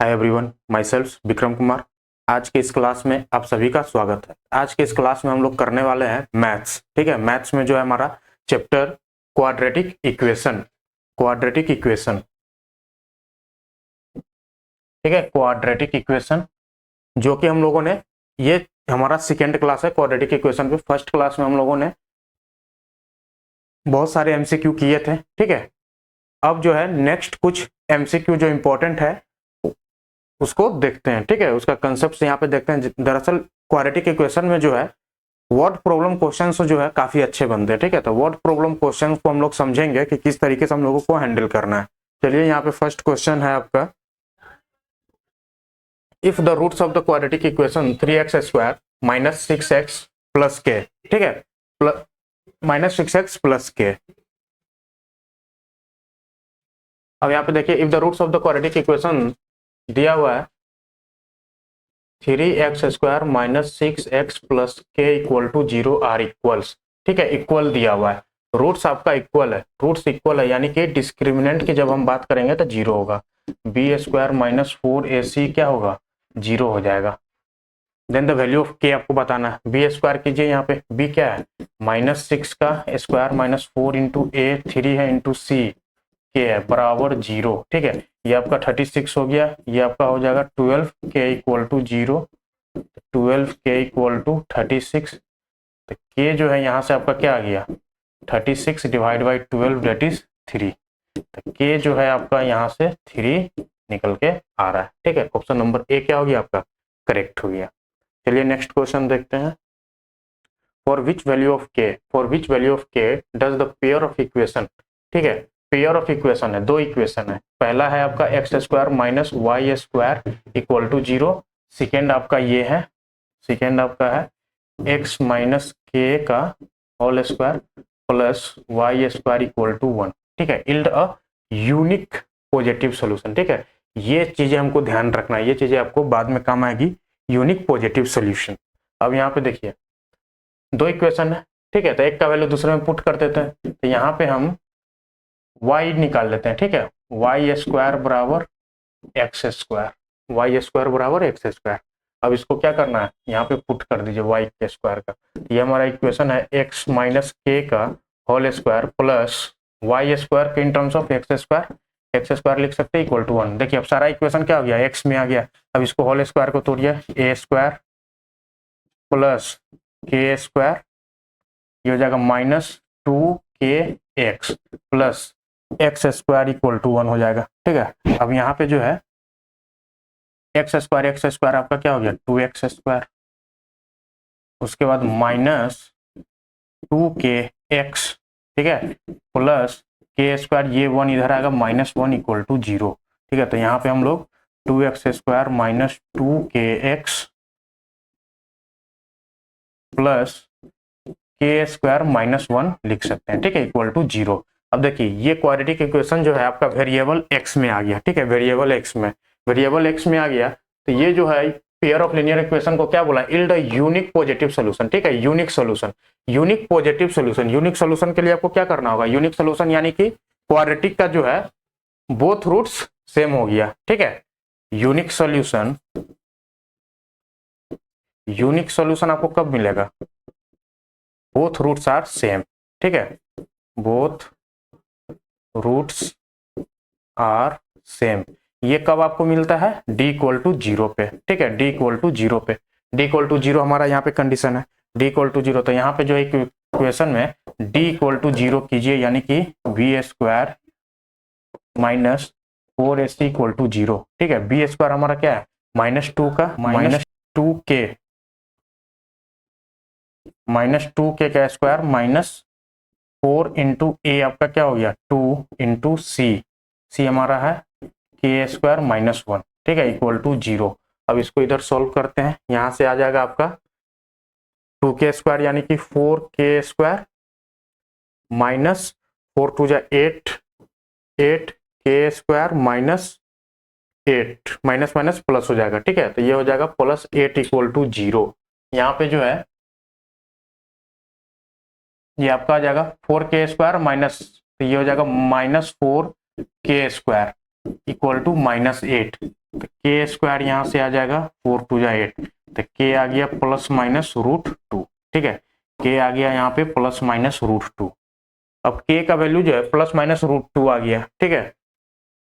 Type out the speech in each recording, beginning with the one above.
Hi everyone, my self Vikram Kumar. आज के इस क्लास में आप सभी का स्वागत है। आज के इस क्लास में हम लोग करने वाले हैं मैथ्स। ठीक है, मैथ्स में जो है हमारा चैप्टर क्वाड्रेटिक इक्वेशन। ठीक है, क्वाड्रेटिक इक्वेशन जो कि हम लोगों ने, ये हमारा सेकेंड क्लास है क्वाड्रेटिक इक्वेशन पे। फर्स्ट क्लास में हम लोगों ने बहुत सारे एमसीक्यू किए थे। ठीक है, अब जो है नेक्स्ट कुछ एमसीक्यू जो इंपॉर्टेंट है उसको देखते हैं। ठीक है, उसका कंसेप्ट यहाँ पे देखते हैं। दरअसल क्वाड्रेटिक इक्वेशन में जो है वर्ड प्रॉब्लम क्वेश्चंस जो है काफी अच्छे बनते हैं। ठीक है, तो वर्ड प्रॉब्लम क्वेश्चंस को हम लोग समझेंगे कि किस तरीके से हम लोगों को हैंडल करना है। चलिए, यहाँ पे फर्स्ट क्वेश्चन है आपका, if the roots of the quadratic equation 3x² minus 6x plus K. ठीक है, माइनस 6x प्लस के। अब यहाँ पे देखिए, if the roots of the quadratic equation दिया हुआ है 3x² minus 6x plus K equal to 0 are equals. ठीक है, इक्वल दिया हुआ है, रूट्स आपका इक्वल है, रूट्स इक्वल है यानी कि डिस्क्रिमिनेंट की जब हम बात करेंगे तो 0 होगा। b² माइनस 4ac क्या होगा, 0 हो जाएगा। देन द वैल्यू ऑफ के आपको बताना है। b² कीजिए, यहाँ पे b क्या है, माइनस 6 का स्क्वायर माइनस 4 इंटू ए 3 है इंटू सी के है बराबर 0। ठीक है, ये आपका 36 हो गया, ये आपका हो जाएगा 12 के इक्वल टू 0, 12 के इक्वल टू 36। तो के जो है यहाँ से आपका क्या आ गया, 36 डिवाइड बाई 12 दैट इज 3। तो के जो है आपका यहाँ से 3 निकल के आ रहा है। ठीक है, ऑप्शन नंबर ए क्या हो गया आपका, करेक्ट हो गया। चलिए नेक्स्ट क्वेश्चन देखते हैं। फॉर विच वैल्यू ऑफ के does the pair of equation. ठीक है, पेयर ऑफ इक्वेशन है, दो इक्वेशन है। पहला है आपका x² minus y² equal to 0। Second आपका ये है, सेकेंड आपका है x माइनस के का whole square plus y² equal to 1। ठीक है, yield a unique positive solution. ठीक है, ये चीजें हमको ध्यान रखना है, ये चीजें आपको बाद में काम आएगी, यूनिक पॉजिटिव सोल्यूशन। अब यहाँ पे देखिए दो इक्वेशन है। ठीक है, तो एक का वैल्यू दूसरे में पुट कर देते हैं, तो यहाँ पे हम y निकाल लेते हैं। ठीक है, y² बराबर x², अब इसको क्या करना है, यहाँ पे पुट कर दीजिए y के स्क्वायर का। ये हमारा इक्वेशन है x माइनस के का होल स्क्वायर प्लस y² के इन टर्म्स ऑफ x² लिख सकते हैं इक्वल टू 1। देखिए अब सारा इक्वेशन क्या हो गया, x में आ गया। अब इसको होल स्क्वायर को तोड़िए, a² प्लस k², ये हो जाएगा minus 2kx plus x² equal to 1 हो जाएगा। ठीक है, अब यहाँ पे जो है x² आपका क्या हो गया, 2x², उसके बाद माइनस 2kx। ठीक है, प्लस k², ये 1 इधर आएगा, माइनस 1 इक्वल टू 0। ठीक है, तो यहाँ पे हम लोग 2x² minus 2kx plus k² minus 1 लिख सकते हैं। ठीक है, इक्वल टू 0। अब देखिए ये क्वाड्रेटिक इक्वेशन जो है आपका वेरिएबल x में आ गया। ठीक है, वेरिएबल x में आ गया, तो ये जो है पेयर ऑफ लीनियर इक्वेशन को क्या बोला, इल्ड यूनिक पॉजिटिव सोल्यूशन। ठीक है, unique solution, unique positive solution. Unique solution के लिए आपको क्या करना होगा, यूनिक सोल्यूशन यानी कि क्वाड्रेटिक का जो है बोथ रूट्स सेम हो गया। ठीक है, यूनिक सोल्यूशन आपको कब मिलेगा, बोथ रूट्स आर सेम। ठीक है, बोथ रूट्स आर सेम, ये कब आपको मिलता है, d इक्वल टू 0 पे। ठीक है, d इक्वल टू 0 पे, d इक्वल टू 0 हमारा यहाँ पे कंडीशन है, d इक्वल टू 0। तो यहाँ पे जो है इक्वेशन में d इक्वल टू 0 कीजिए, यानी कि b² minus 4ac equal to 0। ठीक है, b² हमारा क्या है, माइनस 2 का माइनस 2k का स्क्वायर माइनस 4 इंटू ए आपका क्या हो गया, 2 इंटू सी हमारा है k² माइनस 1। ठीक है, इक्वल टू 0। अब इसको इधर सॉल्व करते हैं, यहां से आ जाएगा आपका 2k² यानी कि 4k² माइनस 4 टू जा 8k² minus 8, minus minus plus हो जाएगा। ठीक है, तो ये हो जाएगा प्लस 8 इक्वल टू 0। यहाँ पे जो है ये आपका आ जाएगा 4k² माइनस, तो ये हो जाएगा minus 4k² equal to minus 8। तो के स्क्वायर यहाँ से आ जाएगा 4 2 जा 8, तो के आ गया प्लस माइनस रूट 2। ठीक है, के आ गया यहाँ पे प्लस माइनस रूट 2। अब के का वैल्यू जो है प्लस माइनस रूट 2 आ गया। ठीक है,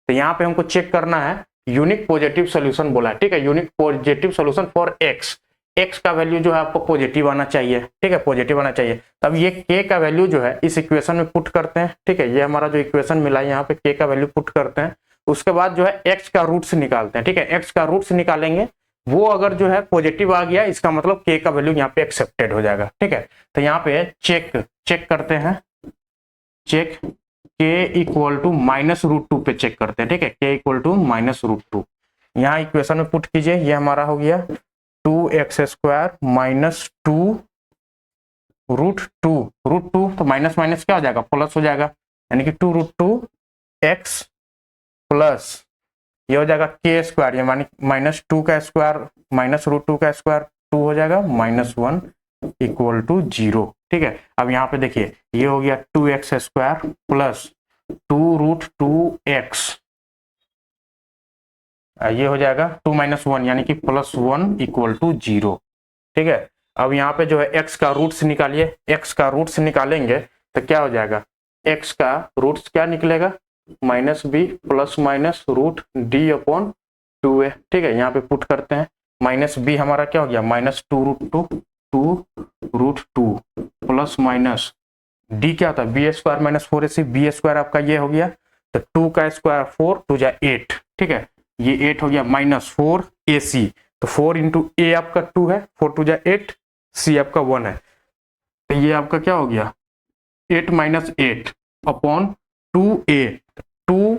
तो यहाँ पे हमको चेक करना है यूनिक पॉजिटिव सोल्यूशन बोला है। ठीक है, unique positive solution for x, x का वैल्यू जो है आपको पॉजिटिव आना चाहिए। ठीक है, पॉजिटिव आना चाहिए। तब ये के का वैल्यू जो है इस इक्वेशन में पुट करते हैं। ठीक है, ये हमारा जो इक्वेशन मिला है यहाँ पे के का वैल्यू पुट करते हैं। उसके बाद जो है एक्स का रूट्स निकालते हैं। ठीक है, एक्स का रूट्स निकालेंगे, वो अगर जो है पॉजिटिव आ गया इसका मतलब के का वैल्यू यहाँ पे एक्सेप्टेड हो जाएगा। ठीक है, तो यहाँ पे चेक करते हैं, चेक के इक्वल टू माइनस रूट 2 पे चेक करते हैं। ठीक है, के इक्वल टू माइनस रूट 2 यहाँ इक्वेशन में पुट कीजिए, ये हमारा हो गया 2x स्क्वायर माइनस 2 रूट 2 तो माइनस माइनस क्या हो जाएगा, प्लस हो जाएगा, यानी कि 2 रूट 2 एक्स प्लस ये हो जाएगा के स्क्वायर, ये माइनस 2 का स्क्वायर माइनस रूट 2 का स्क्वायर 2 हो जाएगा माइनस 1 इक्वल टू 0। ठीक है, अब यहाँ पे देखिए ये हो गया 2x square plus 2 root 2x, ये हो जाएगा 2 माइनस 1 यानी कि प्लस 1 इक्वल टू 0। ठीक है, अब यहाँ पे जो है x का रूट्स निकालिए, x का रूट्स निकालेंगे तो क्या हो जाएगा, x का रूट्स क्या निकलेगा, minus B plus minus root D upon 2a। ठीक है, यहाँ पे पुट करते हैं, माइनस बी हमारा क्या हो गया minus 2 root 2 plus minus D क्या था B square minus 4ac, B square आपका ये हो गया, तो 2 का स्क्वायर 4 2 जा 8। ठीक है, ये 8 हो गया माइनस 4ac, तो 4 इंटू ए आपका 2 है, 4 2 जा 8, सी आपका 1 है, तो ये आपका क्या हो गया 8 माइनस 8 अपॉन 2a, 2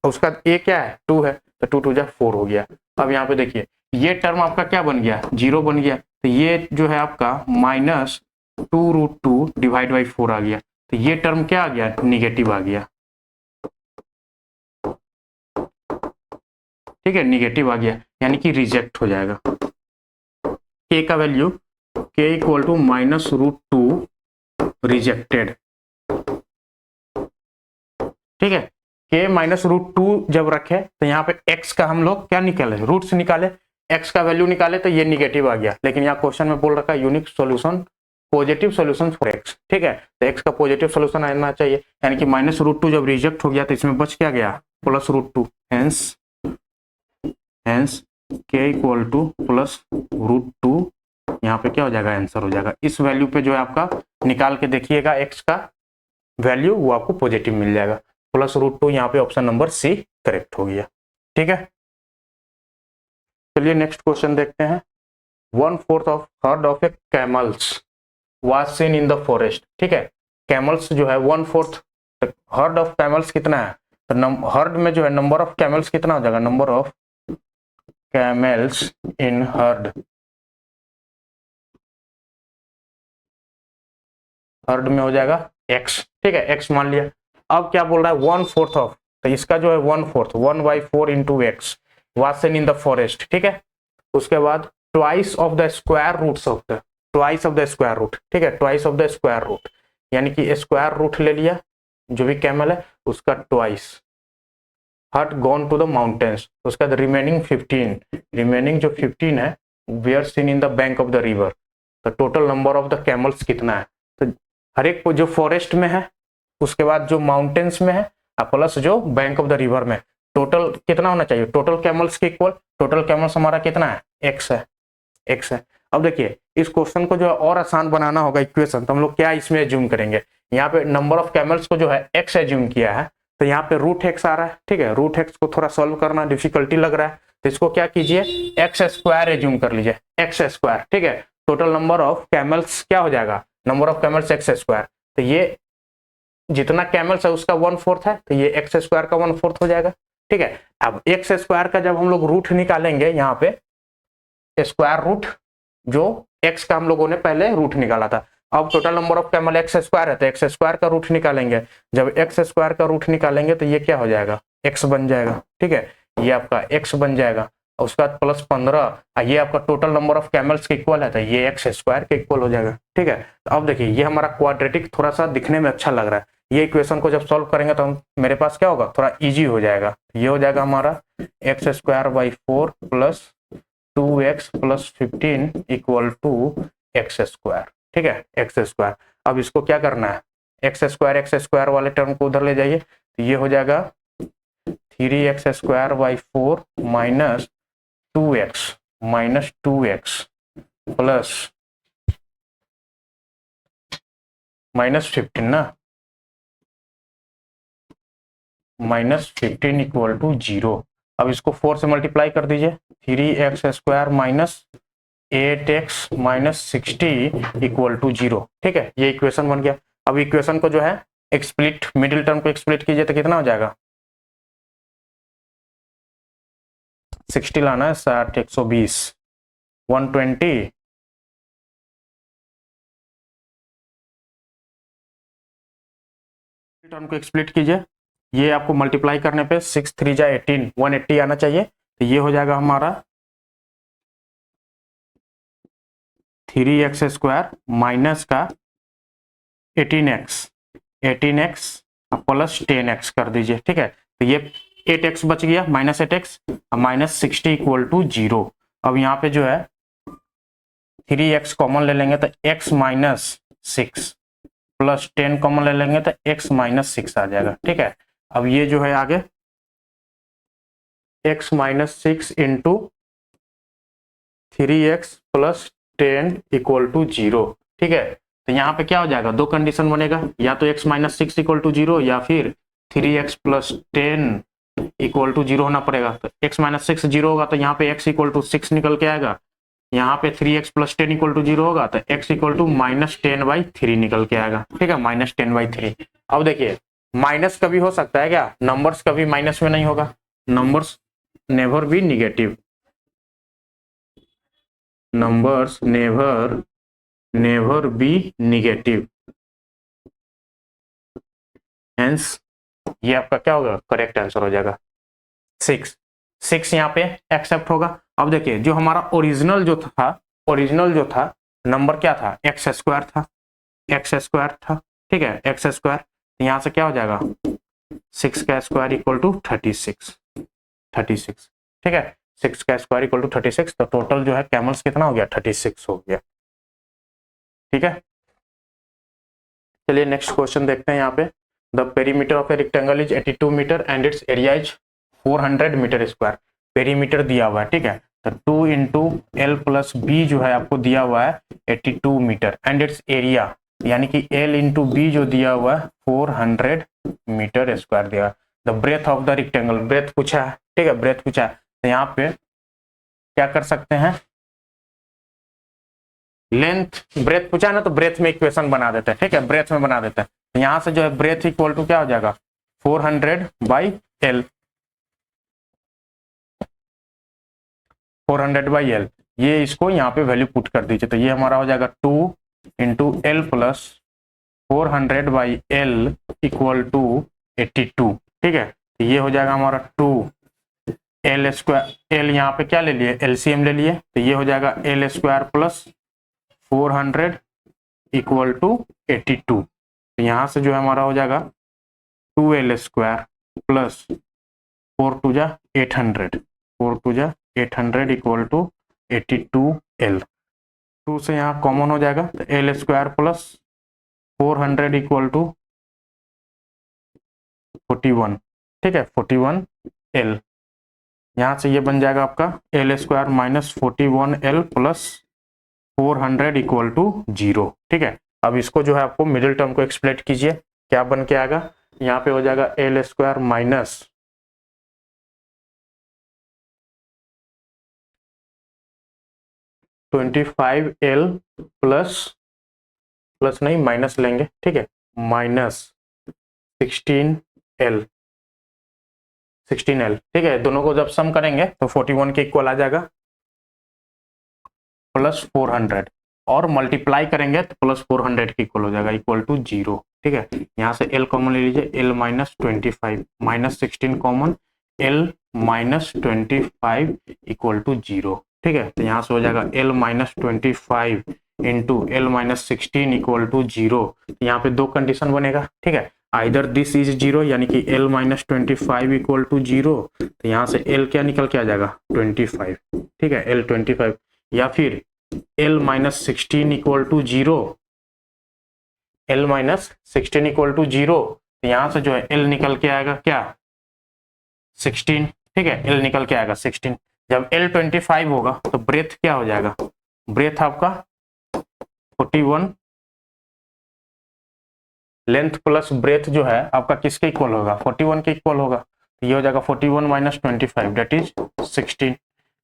उसका ए क्या है 2 है, तो 2 2 जा 4 हो गया। अब यहाँ पे देखिए ये टर्म आपका क्या बन गया 0 बन गया, तो ये जो है आपका माइनस 2 रूट 2 डिवाइड बाई 4 आ गया, तो ये टर्म क्या आ गया निगेटिव आ गया। ठीक है, निगेटिव आ गया यानी कि रिजेक्ट हो जाएगा। के का value K equal to minus root 2 rejected. ठीक है, के माइनस रूट 2 जब रखे तो यहाँ पे एक्स का हम लोग क्या निकाले रूट्स निकाले, एक्स का वैल्यू निकाले तो ये निगेटिव आ गया, लेकिन यहाँ क्वेश्चन में बोल रखा है unique solution positive solution for x. ठीक है, तो एक्स का पॉजिटिव सॉल्यूशन आना चाहिए, यानी कि माइनस रूट 2 जब रिजेक्ट हो गया तो इसमें बच क्या गया प्लस रूट 2, हेंस के इक्वल टू प्लस रूट 2, यहाँ पे क्या हो जाएगा आंसर हो जाएगा। इस वैल्यू पे जो है आपका निकाल के देखिएगा एक्स का वैल्यू, वो आपको पॉजिटिव मिल जाएगा, प्लस रूट 2, यहाँ पे ऑप्शन नंबर सी करेक्ट हो गया। ठीक है, चलिए नेक्स्ट क्वेश्चन देखते हैं। 1/4 of herd of a camels was seen in the forest. ठीक है, कैमल्स जो है 1/4, हर्ड ऑफ कैमल्स कितना है, तो हर्ड में जो है नंबर ऑफ कैमल्स कितना हो जाएगा, number of camels in herd, herd में हो जाएगा x। ठीक है, x मान लिया। अब क्या बोल रहा है 1/4 ऑफ, तो इसका जो है 1/4 1/4 into X was seen in the forest. ठीक है, उसके बाद twice of the square roots of the, twice of the square root. ठीक है, twice of the square root यानी कि स्क्वायर रूट ले लिया जो भी कैमल है उसका twice, had gone to the mountains, उसका रिमेनिंग 15, रिमेनिंग जो 15 है were seen in the bank of the river, तो total number of the camels कितना है, तो हर एक जो फॉरेस्ट में है, उसके बाद जो माउंटेन्स में है प्लस जो बैंक ऑफ द रिवर में, टोटल कितना होना चाहिए, टोटल कैमल्स के इक्वल, टोटल कैमल्स हमारा कितना है एक्स है, एक्स है। अब देखिए इस क्वेश्चन को जो है और आसान बनाना होगा इक्वेशन, तो हम लोग क्या इसमें एज्यूम करेंगे, यहाँ पे नंबर ऑफ कैमल्स को जो है एक्स एज्यूम किया है, तो यहाँ पे रूट एक्स आ रहा है। ठीक है, रूट एक्स को थोड़ा सॉल्व करना डिफिकल्टी लग रहा है, तो इसको क्या कीजिए एक्स स्क्वायर एज्यूम कर लीजिए, एक्स स्क्वायर। ठीक है, टोटल नंबर ऑफ कैमल्स क्या हो जाएगा, number of camels X square, तो ये जितना कैमल्स है उसका 1/4 है, तो ये एक्स स्क्वायर का 1/4 हो जाएगा। ठीक है, अब एक्स स्क्वायर का जब हम लोग रूट निकालेंगे, यहाँ पे स्क्वायर रूट जो एक्स का हम लोगों ने पहले रूट निकाला था, अब total number of camel x square है तो एक्स स्क्वायर का रूट निकालेंगे, जब एक्स स्क्वायर का रूट निकालेंगे तो ये क्या हो जाएगा एक्स बन जाएगा। ठीक है, ये आपका एक्स बन जाएगा, और उसके बाद प्लस 15, ये आपका टोटल नंबर ऑफ कैमल्स के इक्वल है, तो ये एक्स स्क्वायर के इक्वल हो जाएगा। ठीक है, तो अब देखिए ये हमारा क्वाड्रेटिक थोड़ा सा दिखने में अच्छा लग रहा है, ये इक्वेशन को जब सॉल्व करेंगे तो मेरे पास क्या होगा, थोड़ा इजी हो जाएगा। ये हो जाएगा हमारा X square by 4 plus 2x plus 15 equal to X square. ठीक है, एक्स स्क्वायर। अब इसको क्या करना है, एक्स स्क्वायर वाले टर्म को उधर ले जाइए, तो ये हो जाएगा 3x square by 4 minus 2x plus -15 ना, -15 इक्वल टू 0। अब इसको 4 से मल्टीप्लाई कर दीजिए, 3x square minus 8x minus 60 equal to 0। ठीक है, ये इक्वेशन बन गया। अब इक्वेशन को जो है एक्सप्लिट, मिडिल टर्म को एक्सप्लिट कीजिए तो कितना हो जाएगा, 60 लाना है, 60 120 120 टर्म को एक्सप्लिट कीजिए, ये आपको मल्टीप्लाई करने पे 6 3 जा 18 180 आना चाहिए। तो ये हो जाएगा हमारा 3x स्क्वायर माइनस का 18x प्लस 10x कर दीजिए। ठीक है, तो ये 8x बच गया, -8x माइनस 60 इक्वल टू 0। अब यहाँ पे जो है 3x कॉमन ले लेंगे तो x माइनस 6 प्लस 10 कॉमन ले लेंगे तो x माइनस 6 आ जाएगा। ठीक है, अब ये जो है आगे x minus 6 into 3x plus 10 equal to 0। ठीक है, तो यहाँ पे क्या हो जाएगा, दो कंडीशन बनेगा, या तो x माइनस 6 इक्वल टू 0 या फिर 3x प्लस 10 इक्वल टू 0 होना पड़ेगा। तो x माइनस 6 0 होगा तो यहाँ पे x इक्वल टू 6 निकल के आएगा, यहाँ पे 3x प्लस 10 इक्वल टू 0 होगा तो x इक्वल टू -10/3 निकल के आएगा। ठीक है, -10/3। अब देखिए माइनस कभी हो सकता है क्या, नंबर्स कभी माइनस में नहीं होगा, numbers never be negative, numbers never be negative, hence ये आपका क्या होगा, करेक्ट आंसर हो जाएगा 6 यहाँ पे एक्सेप्ट होगा। अब देखिए जो हमारा ओरिजिनल जो था नंबर क्या था, एक्स स्क्वायर था। ठीक है, एक्स स्क्वायर, यहाँ से क्या हो जाएगा 6 का स्क्वायर इक्वल टू 36। ठीक है, 6 का स्क्वायर इक्वल टू 36, तो टोटल जो है कैमल्स कितना हो गया, 36 हो गया। ठीक है, चलिए नेक्स्ट क्वेश्चन देखते हैं। यहाँ पे the perimeter of a rectangle is 82 metre and its area is 400 metre square. Perimeter दिया हुआ है, ठीक है, तो 2 इंटू एल प्लस बी जो है आपको दिया हुआ है 82 मीटर एंड इट्स एरिया यानी कि एल इंटू बी जो दिया हुआ है 400 मीटर स्क्वायर दिया। The breadth of the rectangle, breadth पूछा है, ठीक है, ब्रेथ पूछा है, तो यहाँ पे क्या कर सकते हैं, लेंथ ब्रेथ पूछा है ना, तो ब्रेथ में इक्वेशन बना देते हैं। ठीक है, ब्रेथ में बना देते हैं, तो यहाँ से जो है ब्रेथ इक्वल टू क्या हो जाएगा 400/L, 400/L। ये इसको यहाँ पे वैल्यू पुट कर दीजिए, तो ये हमारा हो जाएगा 2 into L plus 400/L equal to 82। ठीक है, तो ये हो जाएगा हमारा 2 एल स्क्वायर, एल यहाँ पे क्या ले लिए, एलसीएम ले लिए, तो ये हो जाएगा L square plus 400 equal to 82। तो यहाँ से जो है हमारा हो जाएगा 2L स्क्वायर प्लस 4 2 जा 800 इक्वल टू 82L। 2 से यहाँ कॉमन हो जाएगा, तो L square plus 400 equal to 41। ठीक है, 41L। यहाँ से ये बन जाएगा आपका L square minus 41L plus 400 equal to 0। ठीक है, अब इसको जो है आपको मिडिल टर्म को एक्सप्लेट कीजिए, क्या बन के आएगा, यहाँ पे हो जाएगा L square minus 25L plus नहीं माइनस लेंगे, ठीक है, माइनस 16L। ठीक है, दोनों को जब सम करेंगे तो 41 के इक्वल आ जाएगा प्लस 400 और मल्टीप्लाई करेंगे तो प्लस 400 के इक्वल हो जाएगा इक्वल टू 0। ठीक है, यहाँ से L कॉमन ले लीजिए, L minus 25 minus 16 common, L minus 25 equal to 0। ठीक है, तो यहाँ से हो जाएगा L minus 25 into L minus 16 equal to 0। यहाँ पे दो कंडीशन बनेगा। ठीक है, आइदर दिस इज जीरो यानी कि l minus 25 equal to zero, तो यहाँ से l क्या निकल के आ जाएगा 25, ठीक है l 25, या फिर l minus 16 equal to zero, l minus 16 equal to zero, तो यहाँ से जो है l निकल के आएगा क्या 16, ठीक है l निकल के आएगा 16। जब l 25 होगा तो ब्रेथ क्या हो जाएगा, ब्रेथ आपका 41, लेंथ प्लस ब्रेथ जो है आपका किसके इक्वल होगा 41 के इक्वल होगा, तो ये हो जाएगा 41 माइनस 25 डेट इज 16।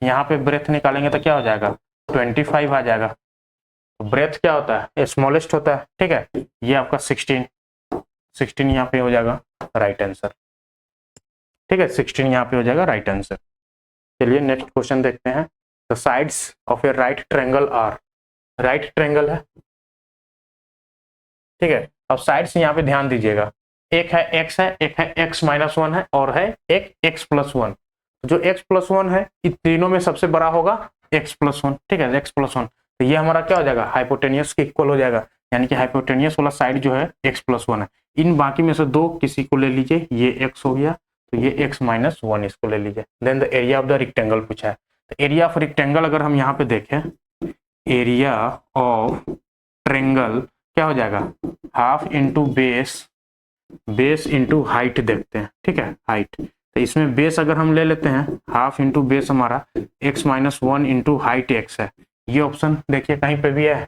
यहाँ पे ब्रेथ निकालेंगे तो क्या हो जाएगा 25 आ जाएगा। तो ब्रेथ क्या होता है स्मॉलेस्ट होता है, ठीक है, ये आपका 16 यहाँ पे हो जाएगा राइट आंसर, ठीक है 16 यहाँ पे हो जाएगा राइट आंसर। चलिए नेक्स्ट क्वेश्चन देखते हैं। The sides of a right triangle are, right triangle है, ठीक है। अब साइड्स यहाँ पे ध्यान दीजिएगा, एक है x है, एक है x माइनस 1 है, और है एक x प्लस 1। जो x प्लस 1 है इन तीनों में सबसे बड़ा होगा x प्लस 1, ठीक है x प्लस 1, तो ये हमारा क्या हो जाएगा हाइपोटेनियस के इक्वल हो जाएगा, यानी कि हाइपोटेनियस वाला साइड जो है x प्लस 1 है। इन बाकी में से दो किसी को ले लीजिए, ये x हो गया, तो ये x माइनस 1 इसको ले लीजिए। Then the area of the rectangle पूछा है, तो एरिया ऑफ रेक्टेंगल अगर हम यहाँ पे देखें, एरिया ऑफ ट्रायंगल क्या हो जाएगा half into base, base into height देखते हैं, ठीक है हाइट, तो इसमें बेस अगर हम ले लेते हैं हाफ इंटू बेस हमारा x minus 1 into height x है। ये ऑप्शन देखिए कहीं पे भी है,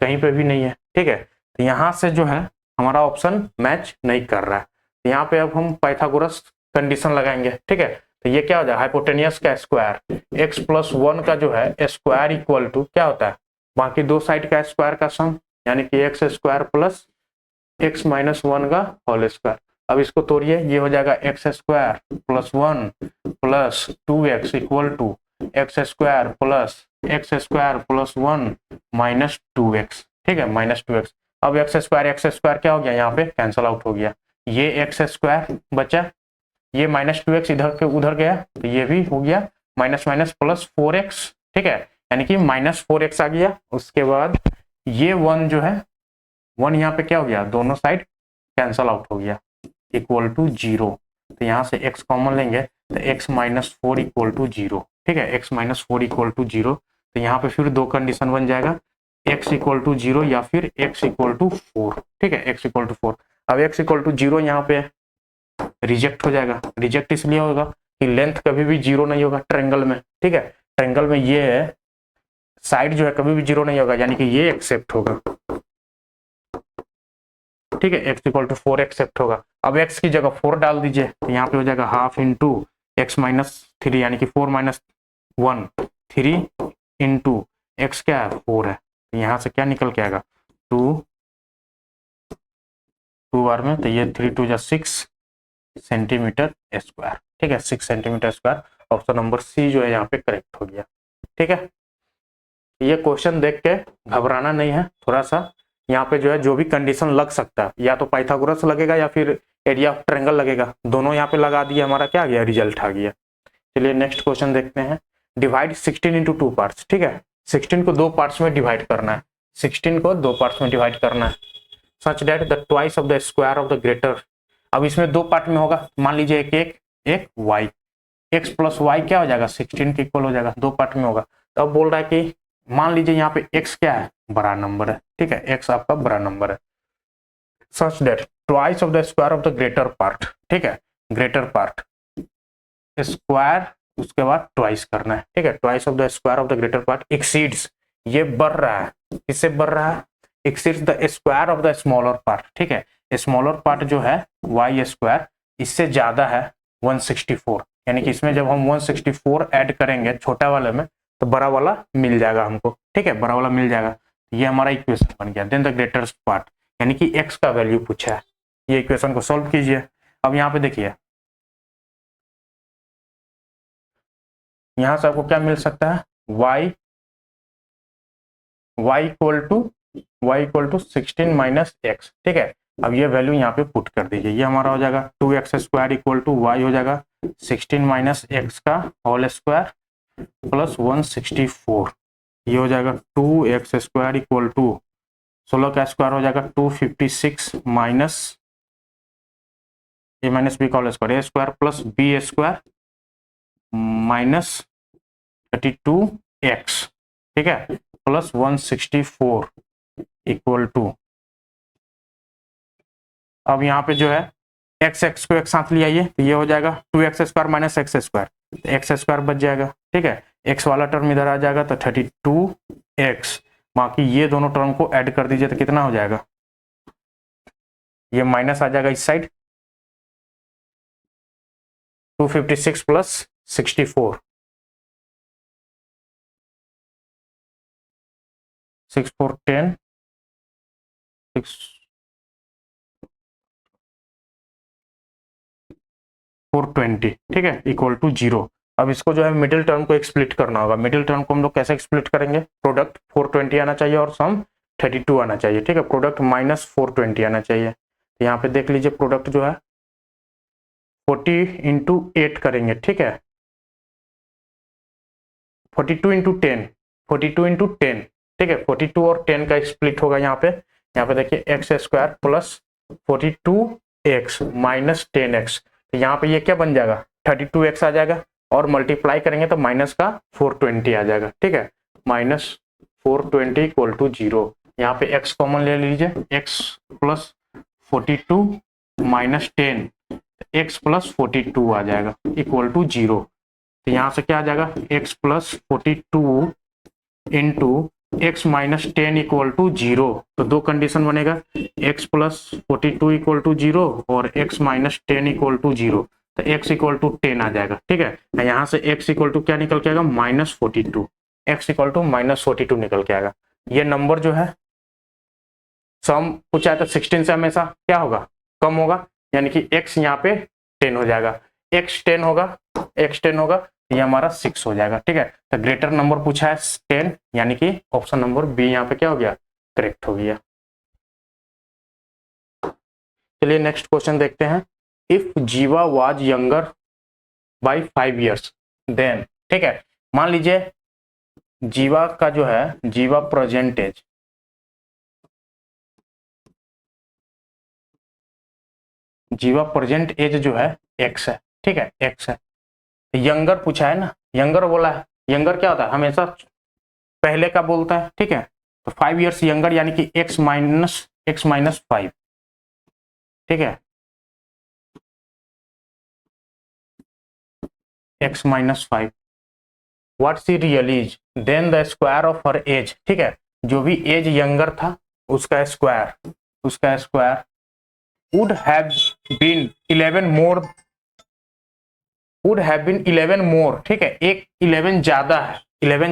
कहीं पे भी नहीं है, ठीक है, तो यहाँ से जो है हमारा ऑप्शन मैच नहीं कर रहा है। तो यहाँ पे अब हम पाइथागोरस कंडीशन लगाएंगे, ठीक है, तो ये क्या हो जाएगा हाइपोटेनियस का स्क्वायर x प्लस 1 का जो है स्क्वायर इक्वल टू क्या होता है बाकी दो साइड का स्क्वायर का सम, यानी कि x square plus X minus 1 का होल स्क्वायर। अब इसको तोड़िए, ये हो जाएगा X square plus 1 plus 2x equal to X square plus 1 minus 2x, ठीक है माइनस 2x। अब एक्स स्क्वायर क्या हो गया यहाँ पे कैंसल आउट हो गया, ये एक्स स्क्वायर बचा, ये माइनस 2x इधर के उधर गया, तो ये भी हो गया माइनस माइनस प्लस 4x, ठीक है, यानी कि माइनस 4x आ गया। उसके बाद ये 1 जो है 1 यहाँ पे क्या हो गया दोनों साइड कैंसल आउट हो गया इक्वल टू 0, तो यहाँ से x कॉमन लेंगे तो x माइनस 4 इक्वल टू 0, ठीक है x माइनस 4 इक्वल टू 0, तो यहाँ पे फिर दो कंडीशन बन जाएगा x इक्वल टू 0 या फिर x इक्वल टू 4, ठीक है x इक्वल टू 4। अब x इक्वल टू 0 यहाँ पे रिजेक्ट हो जाएगा, रिजेक्ट इसलिए होगा कि लेंथ कभी भी 0 नहीं होगा ट्रायंगल में, ठीक है, ट्रायंगल में ये साइड जो है कभी भी 0 नहीं होगा, यानी कि ये एक्सेप्ट होगा, ठीक है x इक्वल टू 4 एक्सेप्ट होगा। अब x की जगह 4 डाल दीजिए, तो यहाँ पे हो जाएगा हाफ इंटू एक्स माइनस 3, यानी कि 4 माइनस 1 3 इंटू एक्स क्या है 4 है, तो यहाँ से क्या निकल के आएगा 2 बार में, तो ये 3 2 6 सेंटीमीटर स्क्वायर, ठीक है 6 centimetre square. Option number C जो है यहाँ पे करेक्ट हो गया, ठीक है। ये क्वेश्चन देख के घबराना नहीं है, थोड़ा सा यहाँ पे जो है जो भी कंडीशन लग सकता है, या तो पाइथागोरस लगेगा या फिर एरिया ऑफ ट्रायंगल लगेगा, दोनों यहाँ पे लगा दिए, हमारा क्या आ गया रिजल्ट आ गया। चलिए नेक्स्ट क्वेश्चन देखते हैं। डिवाइड 16 इंटू 2 पार्ट्स, ठीक है 16 को 2 पार्ट्स में डिवाइड करना है, 16 को 2 पार्ट्स में डिवाइड करना है, such that the twice of the square of the greater. अब इसमें 2 पार्ट में होगा, मान लीजिए एक y, x प्लस वाई क्या हो जाएगा 16 के इक्वल हो जाएगा, 2 पार्ट में होगा। तो अब बोल रहा है कि मान लीजिए यहाँ पे x क्या है बड़ा नंबर है, ठीक है x आपका बड़ा नंबर है, such that twice of the square of the greater part, ठीक है ग्रेटर पार्ट स्क्वायर, उसके बाद ट्वाइस करना है, ठीक है twice of the square of the greater part exceeds, ये बढ़ रहा है, किससे बढ़ रहा है exceeds the square of the smaller part, ठीक है स्मॉलर पार्ट जो है y स्क्वायर इससे ज्यादा है 164, यानी कि इसमें जब हम 164 ऐड करेंगे छोटा वाले में तो बड़ा वाला मिल जाएगा हमको, ठीक है बड़ा वाला मिल जाएगा, ये हमारा इक्वेशन बन गया। देन द ग्रेटेस्ट पार्ट, यानी कि x का वैल्यू पूछा है, ये इक्वेशन को सॉल्व कीजिए। अब यहाँ पे देखिए यहाँ से आपको क्या मिल सकता है y equal to 16 minus X, ठीक है। अब ये वैल्यू यहाँ पे पुट कर दीजिए, ये हमारा हो जाएगा 2x square equal to Y हो जाएगा 16 माइनस एक्स का होल स्क्वायर प्लस 164, ये हो जाएगा 2x स्क्वायर इक्वल टू 16 का स्क्वायर हो जाएगा 256 माइनस ए माइनस बी का whole square, A square plus B square minus 32x, ठीक है, प्लस 164 इक्वल टू, अब यहाँ पे जो है एक्स एक्स को एक साथ ले आइए तो ये हो जाएगा 2x square minus x square, तो एक्स स्क्वायर बच जाएगा, ठीक है, एक्स वाला टर्म इधर आ जाएगा तो 32x, बाकी ये दोनों टर्म को ऐड कर दीजिए तो कितना हो जाएगा, ये माइनस आ जाएगा इस साइड, 256 प्लस 64, 6 4 10, 6 420, ठीक है, इक्वल टू 0। अब इसको जो है मिडिल टर्म को स्प्लिट करना होगा, मिडिल टर्म को हम लोग कैसे स्प्लिट करेंगे, प्रोडक्ट 420 आना चाहिए और सम 32 आना चाहिए, ठीक है, प्रोडक्ट माइनस 420 आना चाहिए, तो यहाँ पे देख लीजिए प्रोडक्ट जो है 40 इंटू 8 करेंगे, ठीक है, 42 इंटू 10, 42 इंटू 10, ठीक है, 42 और 10 का स्प्लिट होगा यहाँ पे देखिए x square plus 42x minus 10x, तो यहाँ पे ये क्या बन जाएगा 32x आ जाएगा और मल्टीप्लाई करेंगे तो माइनस का 420 आ जाएगा, ठीक है, माइनस 420 इक्वल टू 0, यहाँ पे x कॉमन ले लीजिए, x plus 42 minus 10, x plus 42 आ जाएगा इक्वल टू 0, तो यहाँ से क्या आ जाएगा x plus 42 into x minus 10 equal to 0, तो दो कंडीशन बनेगा, x प्लस 42 इक्वल टू 0 और x माइनस 10 इक्वल टू 0, तो x इक्वल टू 10 आ जाएगा, ठीक है, यहाँ से x इक्वल टू क्या निकल के आएगा minus 42, x equal to minus 42 निकल के आएगा, ये नंबर जो है सम पूछा है तो 16 से हमेशा क्या होगा कम होगा, यानी कि x यहाँ पे 10 हो जाएगा, x 10 होगा, ये हमारा 6 हो जाएगा, ठीक है, तो ग्रेटर नंबर पूछा है 10, यानी कि ऑप्शन नंबर बी यहाँ पे क्या हो गया करेक्ट हो गया। चलिए नेक्स्ट क्वेश्चन देखते हैं, if Jeeva was younger by 5 years then, ठीक है, मान लीजिए जीवा का जो है Jeeva present age, Jeeva present age जो है x है, ठीक है, x है, यंगर पूछा है ना, यंगर बोला है, यंगर क्या होता है हमेशा पहले का बोलता है, ठीक है, तो 5 years यंगर यानी कि x माइनस 5, ठीक है, x minus 5, what see real age then the square of her age, ठीक है, जो भी एज यंगर था उसका स्क्वायर would have been 11 more, ठीक है, एक 11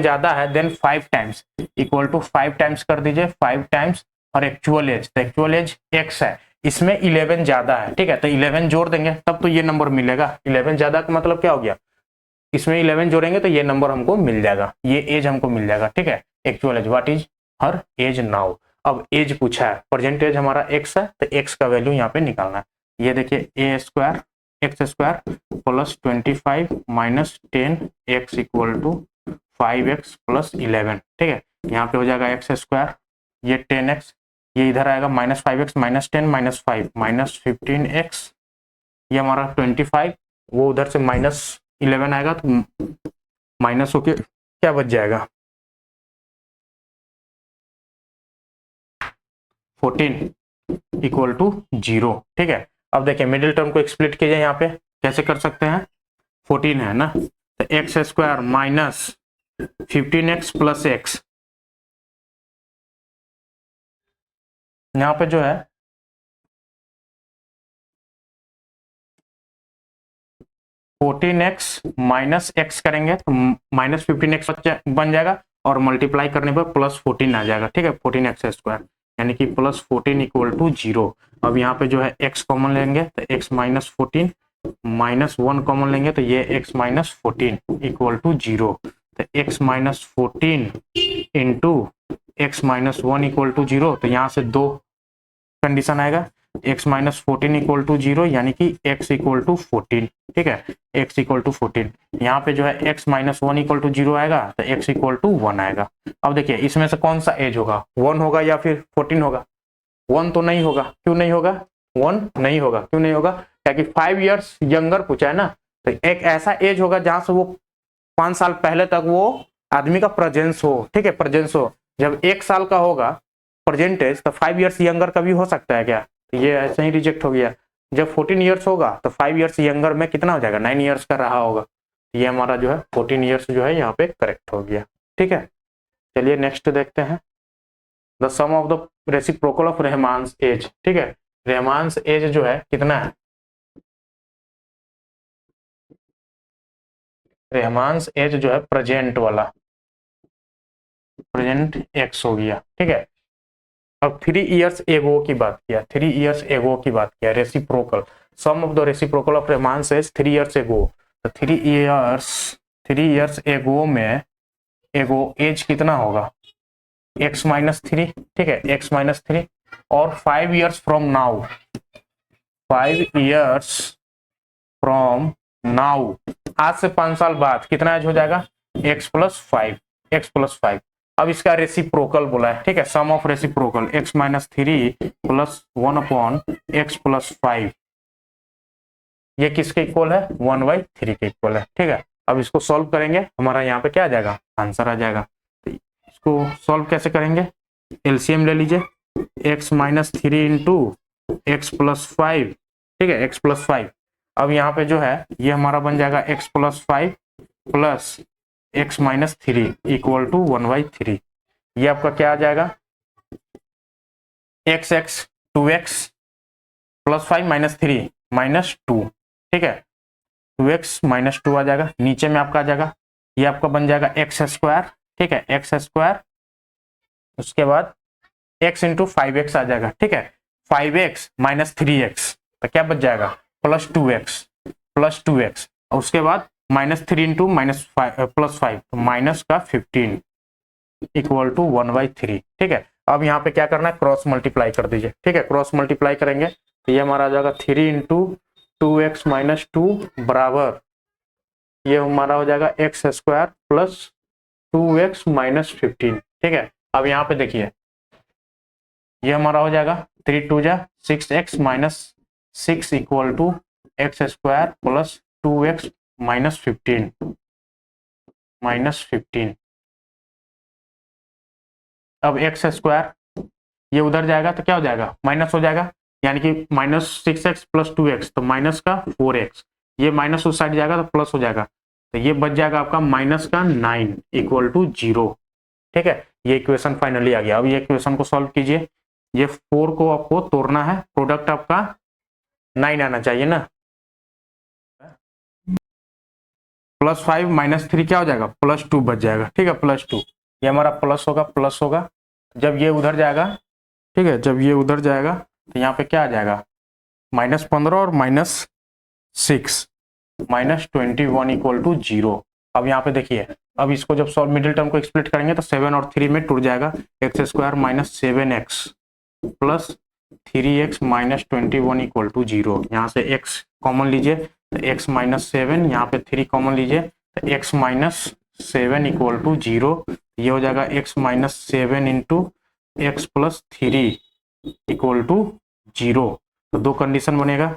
ज्यादा है then 5 times equal to 5 times कर दीजिए, 5 टाइम्स और एक्चुअल एज, तो एक्चुअल एज x है, इसमें 11 ज्यादा है, ठीक है, तो 11 जोड़ देंगे तब तो ये नंबर मिलेगा, 11 ज्यादा का मतलब क्या हो गया, इसमें 11 जोड़ेंगे तो ये नंबर हमको मिल जाएगा, ये एज हमको मिल जाएगा, ठीक है, actual age, what is her age now, अब एज पूछा है, प्रेजेंट एज हमारा x है, तो x का वैल्यू यहाँ पे निकालना है, ये देखिए A square X square plus 25 minus 10x equal to 5x plus 11, ठीक है, यहाँ पे हो जाएगा एक्स स्क्वायर, ये 10x, ये इधर आएगा minus 5x minus 10 minus 5 minus 15x, ये हमारा 25, वो उधर से माइनस 11 आएगा तो माइनस होके क्या बच जाएगा 14 इक्वल टू 0, ठीक है, अब देखिए मिडिल टर्म को एक्सप्लिट कीजिए, यहाँ पे कैसे कर सकते हैं, 14 है ना, तो x square minus 15x plus x, यहाँ पे जो है 14x माइनस एक्स करेंगे तो माइनस 15x बन जाएगा और मल्टीप्लाई करने पर प्लस 14 आ जाएगा, ठीक है, 14x स्क्वायर यानी कि प्लस 14 इक्वल टू 0, अब यहाँ पे जो है x कॉमन लेंगे तो x माइनस 14 माइनस 1 कॉमन लेंगे तो ये x माइनस 14 इक्वल टू 0, तो x minus 14 into x minus 1 equal to 0, तो यहाँ से दो कंडीशन आएगा, x माइनस 14 इक्वल टू 0 यानी कि x इक्वल टू 14, ठीक है, x इक्वल टू 14, यहाँ पे जो है x माइनस 1 इक्वल टू 0 आएगा तो x इक्वल टू 1 आएगा, अब देखिए इसमें से कौन सा एज होगा 1 होगा या फिर 14 होगा, 1 तो नहीं होगा, क्यों नहीं होगा, 1 नहीं होगा। क्यों नहीं होगा? क्योंकि 5 ईयर्स यंगर पूछा है ना, तो एक ऐसा एज होगा जहां से वो 5 साल पहले तक वो आदमी का प्रेजेंस हो, ठीक है, प्रेजेंस हो। जब 1 साल का होगा प्रेजेंट एज, तो 5 ईयर्स यंगर कभी हो सकता है क्या? तो ये ऐसे ही रिजेक्ट हो गया। जब 14 ईयर्स होगा तो 5 ईयर्स यंगर में कितना हो जाएगा? 9 ईयर्स का रहा होगा। ये हमारा जो है 14 ईयर्स जो है यहाँ पे करेक्ट हो गया। ठीक है, चलिए नेक्स्ट देखते हैं। The sum of the reciprocal of Rahman's age. ठीक है, रहमान्स एज जो है कितना है? रहमान्स एज जो है प्रेजेंट वाला, प्रेजेंट एक्स हो गया। ठीक है, अब 3 इयर्स एगो की बात किया, 3 इयर्स एगो की बात किया, reciprocal sum of the reciprocal of Rahman's age 3 years ago. तो 3 इयर्स एगो में एगो एज कितना होगा? x माइनस 3, ठीक है, x माइनस 3। और 5 years from now, 5 years from now, आज से 5 साल बाद कितना एज हो जाएगा? x plus 5, x plus 5। अब इसका रेसिप्रोकल बोला है, ठीक है, sum of reciprocal x minus 3 plus 1 upon x plus 5, ये किसके इक्वल है? 1/3 के इक्वल है। ठीक है, अब इसको सॉल्व करेंगे, हमारा यहाँ पे क्या आ जाएगा? आंसर आ जाएगा। तो इसको सॉल्व कैसे करेंगे? एलसीएम ले लीजिए, x minus 3 into X plus 5, ठीक है, x प्लस 5। अब यहाँ पे जो है ये हमारा बन जाएगा x plus 5 plus X minus 3 equal to 1/3। ये आपका क्या आ जाएगा? x 2x plus 5 minus 3 minus 2, ठीक है, 2x माइनस 2 आ जाएगा। नीचे में आपका आ जाएगा, ये आपका बन जाएगा एक्स स्क्वायर, ठीक है, एक्स स्क्वायर, उसके बाद x इंटू 5x आ जाएगा। ठीक है, 5x माइनस 3x, तो क्या बच जाएगा? प्लस 2x, प्लस 2x, और उसके बाद माइनस 3 इंटू माइनस प्लस 5, तो माइनस का 15 इक्वल टू 1/3। ठीक है, अब यहाँ पे क्या करना है? क्रॉस मल्टीप्लाई कर दीजिए। ठीक है, क्रॉस मल्टीप्लाई करेंगे तो ये हमारा आ जाएगा 3 इंटू 2x माइनस 2 बराबर, ये हमारा हो जाएगा X square plus 2x minus 15। ठीक है, अब यहाँ पे देखिए ये हमारा हो जाएगा 3 2 जा 6x minus 6 equal to X square plus 2x minus 15, minus 15। अब एक्स स्क्वायर ये उधर जाएगा तो क्या हो जाएगा? माइनस हो जाएगा, यानी कि माइनस 6x प्लस 2x, तो माइनस का 4x, ये माइनस उस साइड जाएगा तो प्लस हो जाएगा, तो ये बच जाएगा आपका माइनस का 9 इक्वल टू 0। ठीक है, ये इक्वेशन फाइनली आ गया। अब ये इक्वेशन को सॉल्व कीजिए, ये 4 को आपको तोड़ना है, प्रोडक्ट आपका 9 आना चाहिए ना। प्लस 5 माइनस 3 क्या हो जाएगा? प्लस 2 बच जाएगा। ठीक है, प्लस 2, ये हमारा प्लस होगा, प्लस होगा। जब ये उधर जाएगा, ठीक है, जब ये उधर जाएगा तो यहाँ पे क्या आ जाएगा? -15 और -6, -21 इक्वल टू 0। अब यहाँ पे देखिए, अब इसको जब सॉल्व मिडिल टर्म को एक्सप्लिट करेंगे तो 7 और 3 में टूट जाएगा, X square minus 7x plus 3x minus 21 equal to 0। यहाँ से x कॉमन लीजिए तो x माइनस 7, यहाँ पे 3 कॉमन लीजिए तो x माइनस 7 इक्वल टू 0। ये हो जाएगा x minus 7 into X plus 3 equal to 0। तो दो कंडीशन बनेगा,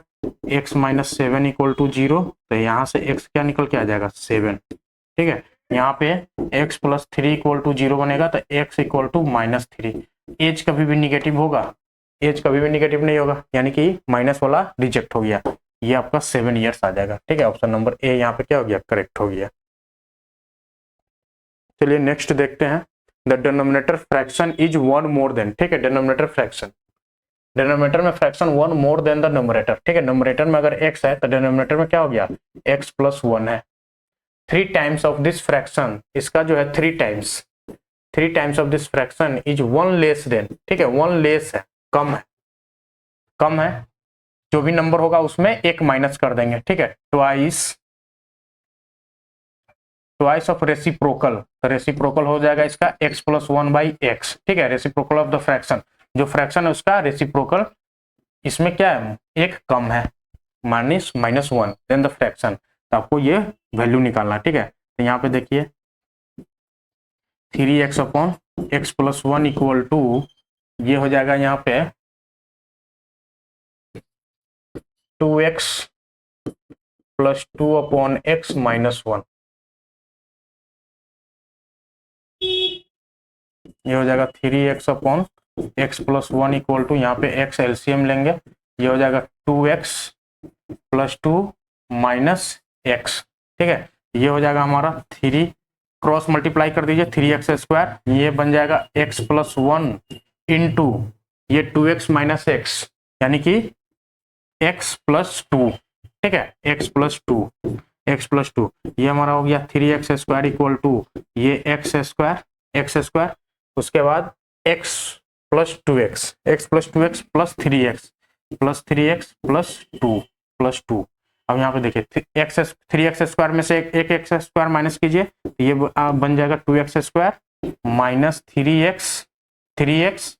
x माइनस 7 इक्वल टू 0, तो यहाँ से x क्या निकल के आ जाएगा? 7। ठीक है, यहाँ पे x प्लस 3 इक्वल टू 0 बनेगा तो x इक्वल टू -3। एज कभी भी निगेटिव होगा? एज कभी भी निगेटिव नहीं होगा, यानी कि माइनस वाला रिजेक्ट हो गया। ये आपका 7 इयर्स आ जाएगा। ठीक है, ऑप्शन नंबर ए यहाँ पे क्या हो गया? करेक्ट हो गया। चलिए नेक्स्ट देखते हैं। The denominator fraction is 1 more than, ठीक है, डिनोमिनेटर फ्रैक्शन, डिनोमिनेटर में fraction 1 more than the numerator. ठीक है, न्यूमरेटर में अगर x है तो डिनोमिनेटर में क्या हो गया? x प्लस 1 है। 3 टाइम्स ऑफ दिस फ्रैक्शन, इसका जो है 3 times of this fraction is 1 less than, ठीक है, 1 लेस है, कम है, कम है, जो भी नंबर होगा उसमें एक माइनस कर देंगे। ठीक है, ट्वाइस ऑफ रेसिप्रोकल, तो रेसिप्रोकल हो जाएगा इसका x प्लस 1/x। ठीक है, रेसिप्रोकल ऑफ द फ्रैक्शन, जो फ्रैक्शन है उसका रेसिप्रोकल, इसमें क्या है? एक कम है, -1 देन द फ्रैक्शन, तो आपको ये वैल्यू निकालना। ठीक है, तो यहाँ पे देखिए 3x upon x plus 1 equal to, ये हो जाएगा यहाँ पे 2x प्लस 2/x-1, ये हो जाएगा 3x/x+1 इक्वल टू, यहाँ पे x एलसीएम लेंगे, ये हो जाएगा 2x प्लस 2 माइनस x। ठीक है, ये हो जाएगा हमारा 3, क्रॉस मल्टीप्लाई कर दीजिए 3x², ये बन जाएगा x+1 इंटू ये 2x माइनस x, यानी कि x+2। ठीक है, x+2, ये हमारा हो गया 3x² इक्वल टू ये x², उसके बाद x+2x प्लस 3x प्लस 2। अब यहाँ पे देखिए 3x² में से एक x² माइनस कीजिए, तो ये बन जाएगा 2x² minus 3x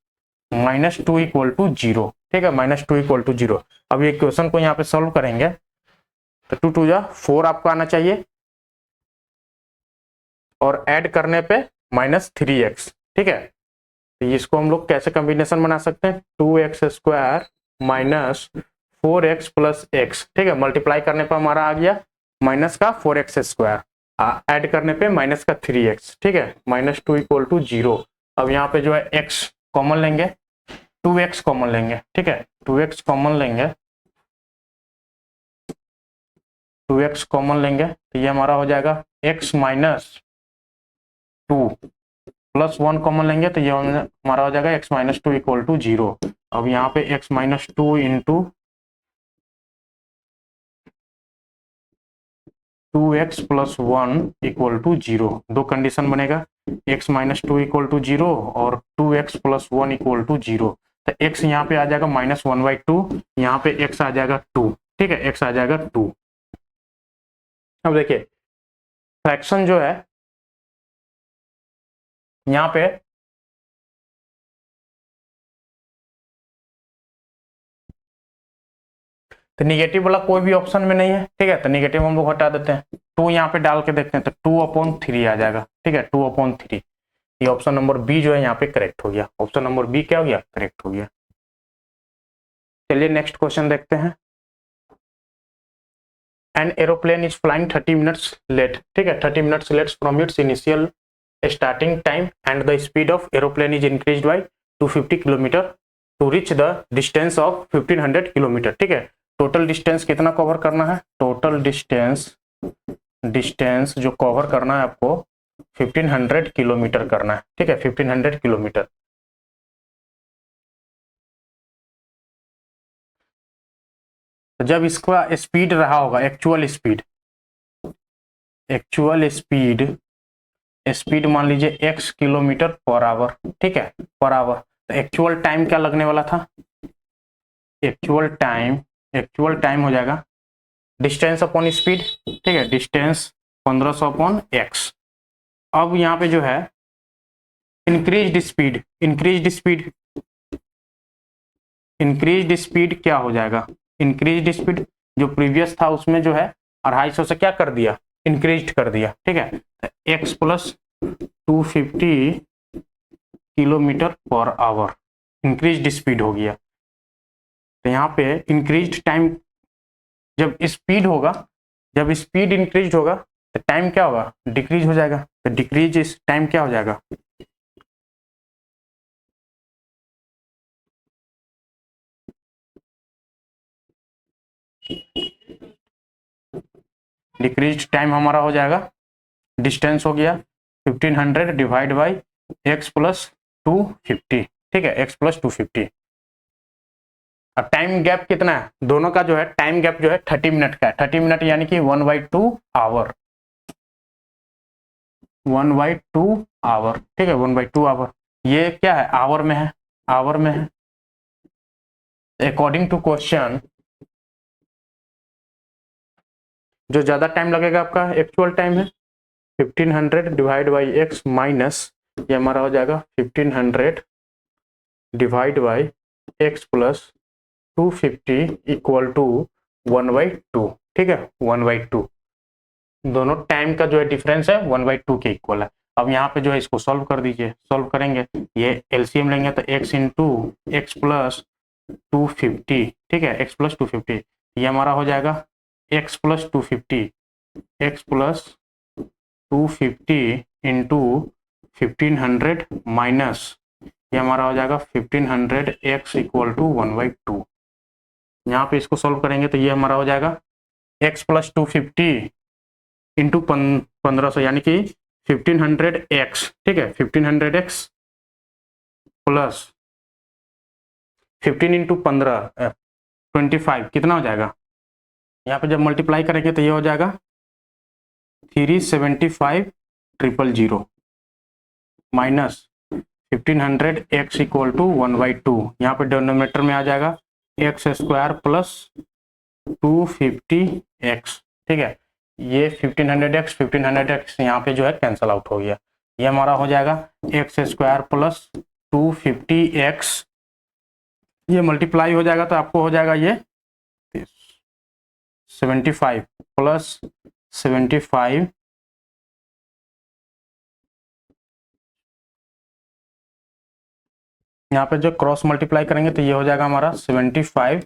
minus 2 equal to 0। ठीक है, -2 इक्वल टू 0। अब ये क्वेश्चन को यहाँ पे सॉल्व करेंगे तो 2 2 जा 4 आपका आना चाहिए, और ऐड करने पे -3x। ठीक है, तो इसको हम लोग कैसे कॉम्बिनेशन बना सकते हैं, 2x² minus 4x plus x। ठीक है, मल्टीप्लाई करने पर हमारा आ गया माइनस का 4x², ऐड करने पे माइनस का 3x। ठीक है, -2 इक्वल टू 0। अब यहाँ पे जो है x कॉमन लेंगे, 2x कॉमन लेंगे। ठीक है, 2x कॉमन लेंगे, 2x कॉमन लेंगे, तो ये हमारा हो जाएगा x माइनस 2 प्लस 1 कॉमन लेंगे, तो ये हमारा हो जाएगा x माइनस 2 इक्वल टू 0। अब यहाँ पे x minus 2 into 2x plus 1 equal to 0, दो कंडीशन बनेगा, x माइनस 2 इक्वल टू 0 और 2x प्लस 1 इक्वल टू 0। तो x यहाँ पे आ जाएगा -1/2, यहाँ पे x आ जाएगा 2। ठीक है, x आ जाएगा 2। अब देखिए फ्रैक्शन जो है यहाँ पे तो निगेटिव वाला कोई भी ऑप्शन में नहीं है। ठीक है, तो निगेटिव हम लोग हटा देते हैं, 2 यहाँ पे डाल के देखते हैं, तो 2/3 आ जाएगा। ठीक है, 2/3, ये ऑप्शन नंबर बी जो है यहाँ पे करेक्ट हो गया। ऑप्शन नंबर बी क्या हो गया, करेक्ट हो गया। चलिए नेक्स्ट क्वेश्चन देखते हैं। An aeroplane is flying 30 minutes late. ठीक है, 30 minutes late from its initial starting time and the speed of aeroplane is increased by 250 kilometre to reach the distance of 1500 kilometre. ठीक है, total distance कितना cover करना है, total distance जो cover करना है आपको 1500 किलोमीटर करना है। ठीक है, 1500 किलोमीटर। जब इसका स्पीड रहा होगा, एक्चुअल स्पीड मान लीजिए x किलोमीटर पर आवर। ठीक है, पर आवर, तो एक्चुअल टाइम क्या लगने वाला था, एक्चुअल टाइम हो जाएगा डिस्टेंस अपॉन स्पीड। ठीक है, डिस्टेंस 1500/x। अब यहाँ पे जो है इंक्रीज्ड स्पीड क्या हो जाएगा, इंक्रीज्ड स्पीड जो प्रीवियस था उसमें जो है 250 से क्या कर दिया, इंक्रीज कर दिया। ठीक है, x plus 250 kilometre per hour increased speed हो गया। तो यहाँ पे इंक्रीज्ड टाइम, जब स्पीड इंक्रीज होगा तो टाइम क्या होगा, डिक्रीज हो जाएगा। तो डिक्रीज इस टाइम क्या हो जाएगा, डिक्रीज टाइम हमारा हो जाएगा, डिस्टेंस हो गया 1500 डिवाइड बाई x प्लस 250। ठीक है, x प्लस 250। अब टाइम गैप कितना है, दोनों का जो है टाइम गैप जो है 30 मिनट का है। 30 मिनट यानी कि 1/2 आवर, 1/2 आवर। ठीक है, 1/2 आवर, ये क्या है, आवर में है, आवर में है। अकॉर्डिंग टू क्वेश्चन जो ज्यादा टाइम लगेगा आपका एक्चुअल टाइम है 1500 डिवाइड बाई x माइनस, ये हमारा हो जाएगा 1500 divide by x plus 250 equal to 1/2। ठीक है, 1/2, दोनों टाइम का जो है डिफरेंस है 1/2 के इक्वल है। अब यहाँ पे जो है इसको सॉल्व कर दीजिए, सॉल्व करेंगे ये एलसीएम लेंगे तो x इंटू एक्स प्लस 250। ठीक है, x प्लस 250, ये हमारा हो जाएगा x plus 250, x plus 250 into 1500 minus ये हमारा हो जाएगा 1500 x इक्वल टू 1/2। यहाँ पे इसको सॉल्व करेंगे तो ये हमारा हो जाएगा x प्लस 250 इंटू 1500 यानी कि 1500x, ठीक है, 1500x प्लस 15 इंटू 15 25 कितना हो जाएगा, यहाँ पे जब मल्टीप्लाई करेंगे तो ये हो जाएगा 375,000 माइनस 1500x इक्वल टू 1/2। यहाँ पे डिनोमिनेटर में आ जाएगा एक्स स्क्वायर प्लस 250x, ठीक है। ये 1500x यहाँ पे जो है कैंसल आउट हो गया। ये हमारा हो जाएगा एक्स स्क्वायर प्लस 250x, ये मल्टीप्लाई हो जाएगा तो आपको हो जाएगा ये 75 प्लस 75 यहाँ पे जो क्रॉस मल्टीप्लाई करेंगे तो ये हो जाएगा हमारा 75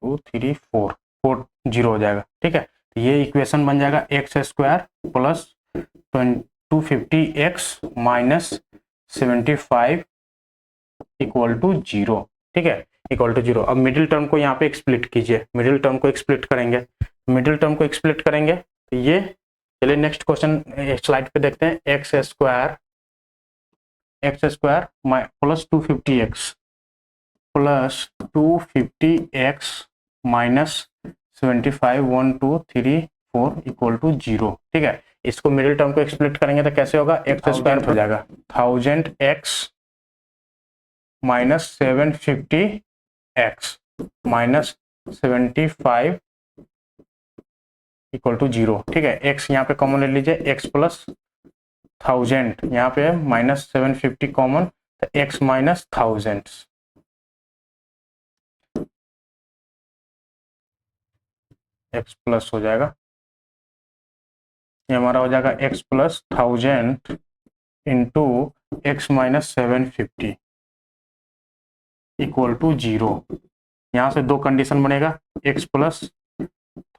2 3 4 4 0 हो जाएगा, ठीक है। तो ये इक्वेशन बन जाएगा X square plus 250x minus 75 equal to 0, ठीक है, इक्वल टू 0। अब मिडिल टर्म को यहाँ पे एक्सप्लिट कीजिए, मिडिल टर्म को एक्सप्लिट करेंगे, मिडिल टर्म को एक्सप्लिट करेंगे तो ये, चलिए नेक्स्ट क्वेश्चन स्लाइड पे देखते हैं। X square plus 250x plus 250x minus 75 1 2 3 4 equal to 0, ठीक है। इसको मिडिल टर्म को एक्सप्लिट करेंगे तो कैसे होगा, एक्स स्क्वायर हो जाएगा 1000x minus 750x minus 75 equal to 0, ठीक है। x यहाँ पे कॉमन ले लीजिए, x प्लस 1000 यहाँ पे माइनस 750 कॉमन तो x माइनस 1000 x प्लस हो जाएगा, ये हमारा हो जाएगा x plus 1000 into x minus 750 equal to 0। यहाँ से दो कंडीशन बनेगा, x प्लस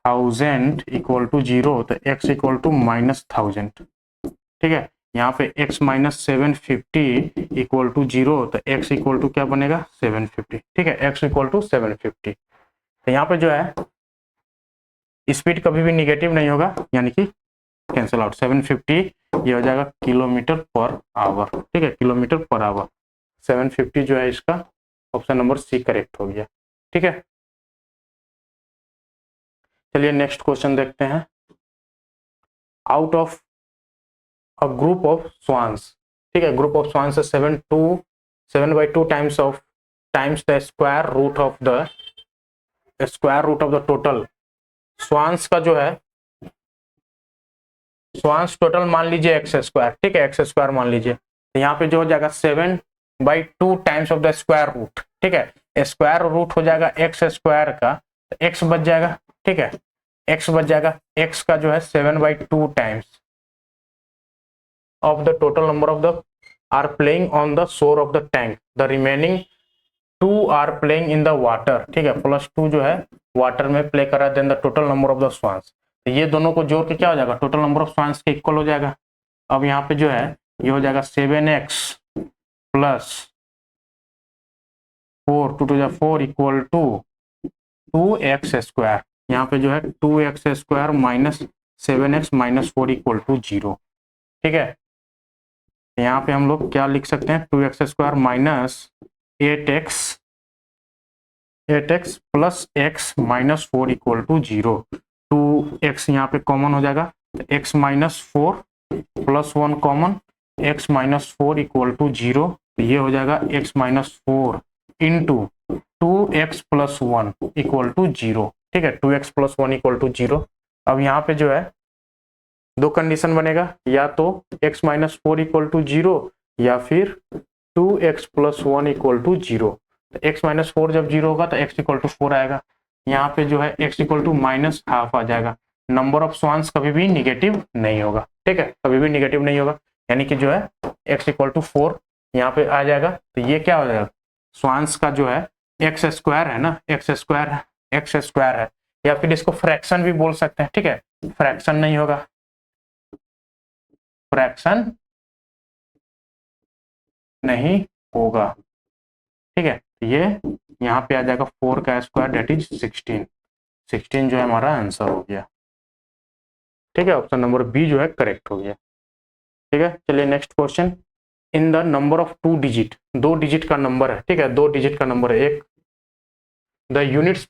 1000 इक्वल टू 0 तो x इक्वल टू माइनस 1000, ठीक है। यहाँ पे x माइनस 750 इक्वल टू 0 तो x इक्वल टू क्या बनेगा 750, ठीक है, x इक्वल टू 750। तो यहाँ पे जो है स्पीड कभी भी निगेटिव नहीं होगा, यानी कि कैंसिल आउट 750, ये हो जाएगा किलोमीटर पर आवर, ठीक है, किलोमीटर पर आवर 750 जो है इसका ऑप्शन नंबर सी करेक्ट हो गया, ठीक है। चलिए नेक्स्ट क्वेश्चन देखते हैं। Out of a group of swans, ठीक है, group of swans 7/2 times the square root of the total swans का जो है, स्वान्स टोटल मान लीजिए एक्स स्क्वायर, ठीक है, एक्स स्क्वायर मान लीजिए। तो यहाँ पे जो हो जाएगा 7/2 times of the square root, ठीक है, स्क्वायर रूट हो जाएगा एक्स स्क्वायर का, तो एक्स बच जाएगा, ठीक है, एक्स बच जाएगा, एक्स का जो है 7/2 times of the total number of the are playing on the shore of the tank, the remaining 2 are playing in the water, ठीक है, प्लस 2 जो है वाटर में प्ले कर रहा है, then the total number of the swans. तो ये दोनों को जोड़ के क्या हो जाएगा, टोटल नंबर ऑफ स्वान्स के इक्वल हो जाएगा। अब यहाँ पे जो है ये हो जाएगा 7x plus 4 2 to 4 equal to 2x square, यहाँ पे जो है 2x square minus 7x minus 4 equal to 0, ठीक है। यहाँ पे हम लोग क्या लिख सकते हैं, 2x square minus 8x plus x minus 4 equal to 0, 2x यहाँ पे कॉमन हो जाएगा तो x minus 4 plus 1 common, x minus 4 equal to 0, तो ये हो जाएगा x minus 4 into 2x plus 1 equal to 0, ठीक है, 2x प्लस 1 इक्वल टू 0। अब यहाँ पे जो है दो कंडीशन बनेगा, या तो x माइनस 4 इक्वल टू 0 या फिर 2x प्लस 1 इक्वल टू 0। तो x माइनस 4 जब 0 होगा तो x इक्वल टू 4 आएगा, यहाँ पे जो है x equal to minus half आ जाएगा। नंबर ऑफ स्वान्स कभी भी निगेटिव नहीं होगा, ठीक है, कभी भी निगेटिव नहीं होगा, यानी कि जो है x इक्वल टू 4 यहाँ पे आ जाएगा। तो ये क्या हो जाएगा, स्वान्स का जो है एक्स स्क्वायर है ना, एक्स स्क्वायर है, या फिर इसको फ्रैक्शन भी बोल सकते हैं, ठीक है। फ्रैक्शन नहीं होगा, फ्रैक्शन नहीं होगा, ठीक है। ये यहाँ पे आ जाएगा 4 का स्क्वायर डेट इज 16। 16 जो है हमारा आंसर हो गया, ठीक है। ऑप्शन नंबर बी जो है करेक्ट हो गया, ठीक है। चलिए next question. In the number of 2 digit, 2 digit का नंबर है, ठीक है, 2 डिजिट का नंबर है एक। द यूनिट्स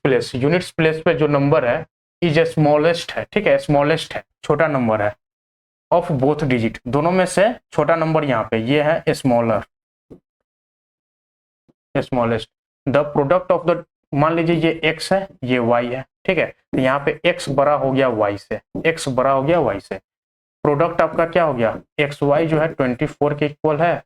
प्लेस पे जो नंबर है इज स्मॉलेस्ट है, ठीक है, स्मॉलेस्ट है, छोटा नंबर है। ऑफ बोथ डिजिट, दोनों में से छोटा नंबर यहाँ पे ये है smaller, smallest. The product of the, मान लीजिए ये x है ये y है, ठीक है। तो यहाँ पे x बड़ा हो गया y से, x बड़ा हो गया y से। प्रोडक्ट आपका क्या हो गया, एक्स वाई जो है 24 के इक्वल है,